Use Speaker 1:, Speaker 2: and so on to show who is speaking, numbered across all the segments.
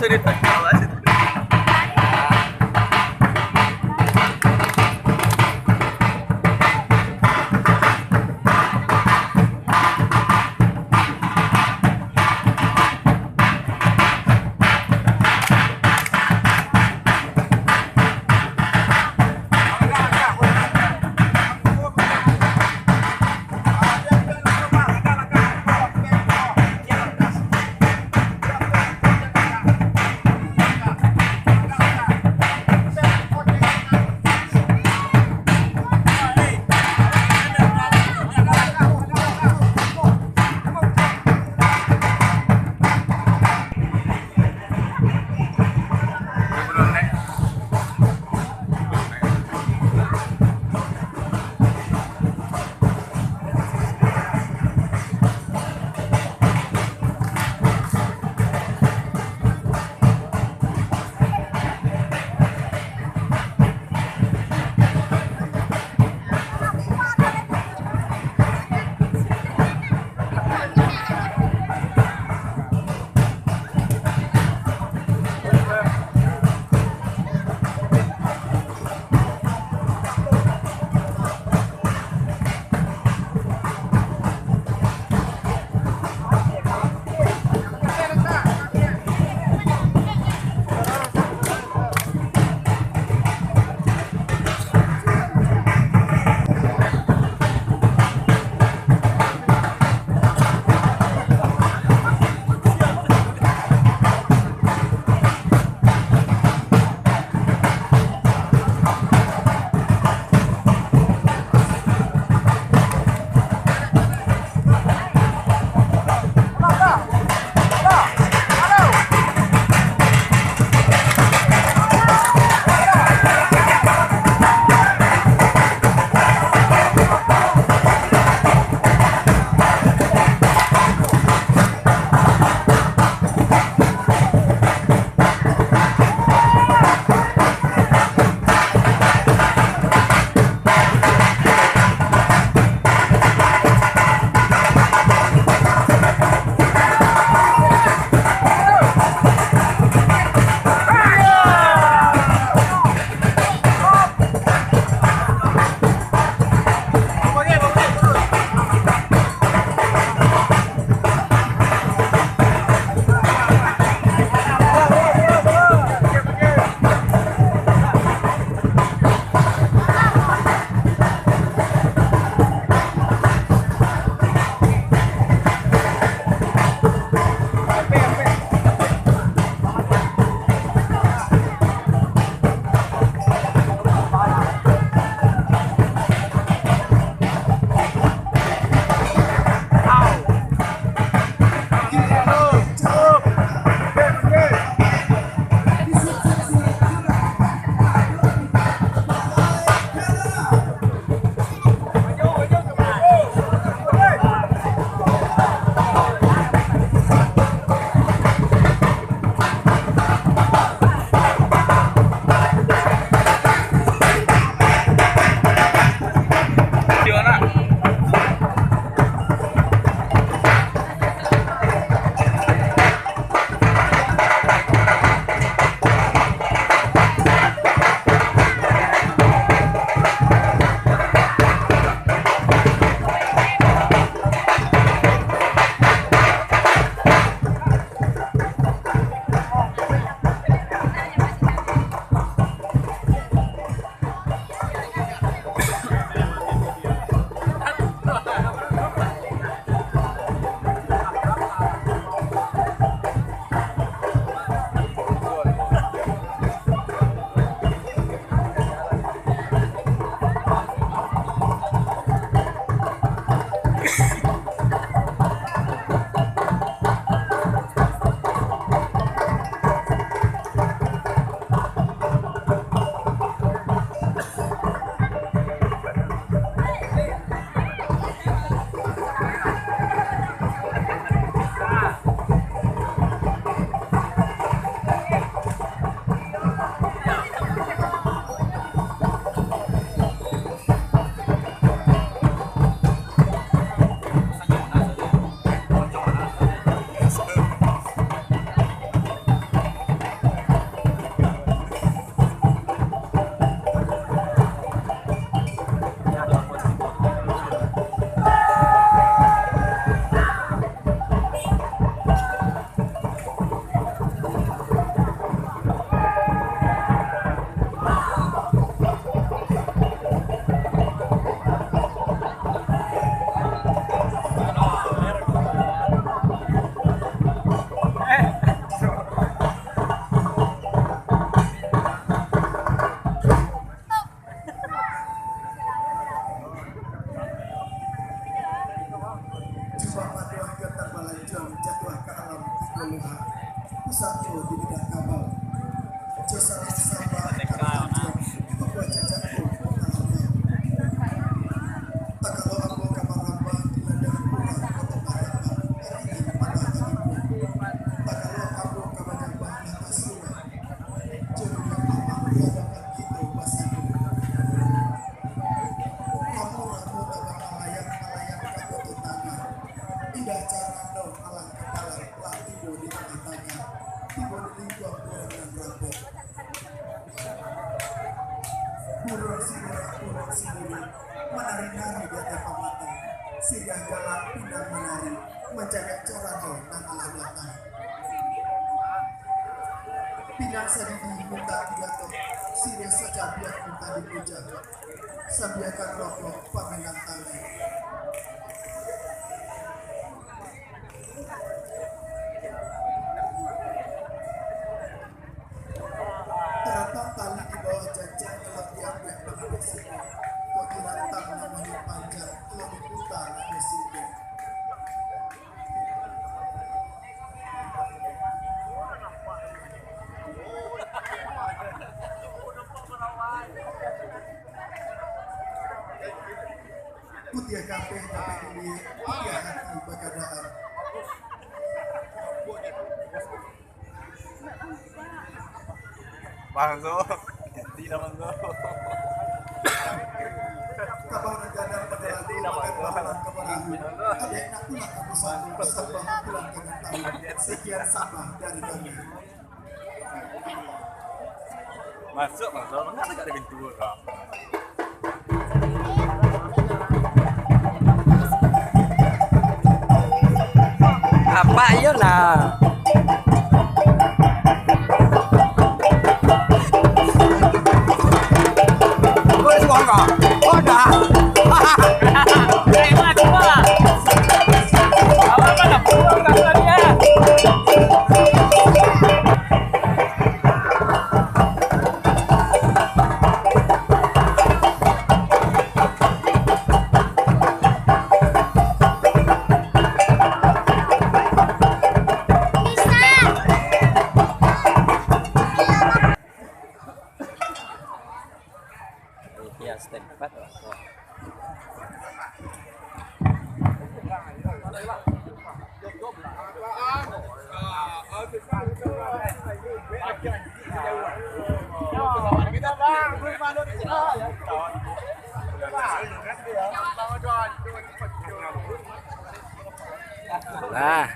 Speaker 1: kesulitan awas itu. Luha, pusatku di bidang kabel. Jasa Sabah, Papua Cacaku, tak kalau aku kamar lambang di ladang kurang kota Paramba, ini pada hatiku. Tak kalau aku kamar lambang atas sungai, jodoh yang lama berhadapan itu basiku. Kamu ramu tabang malayang kata tutana, indah cara do alang kepala telah tiba di tengah-tengah, tiba di lingkup burung dan rambut. Burung siburu, menari-nari di atas mata, singgah galak pindah menari, menjaga corado dan alah datang. Pinang sedih minta pidato, sirih saja biar minta dipuja, sambiakan rokok pamenang tangan. Teratang tali di bawah jajan telah diambil dengan besiku. Kau dirantang namanya panjang, telah diputar besiku. Putih kafe tapi ini putih hati begadaan.
Speaker 2: Masuk, tidak masuk.
Speaker 1: Kabar negara pada lalu makan bahan kepadamu. Ada enak pula kamu sambung bersama pulang dengan tahu. Sekian sama dari kami.
Speaker 2: Masuk, enggak ada pintu kok.
Speaker 3: Apa yun nah? Ya, step 4. Nah,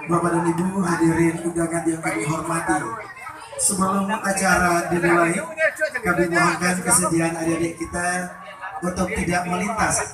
Speaker 1: Bapak dan Ibu hadirin undangan yang kami hormati. Sebelum acara dimulai, kami mohonkan kesediaan adik-adik kita untuk tidak melintas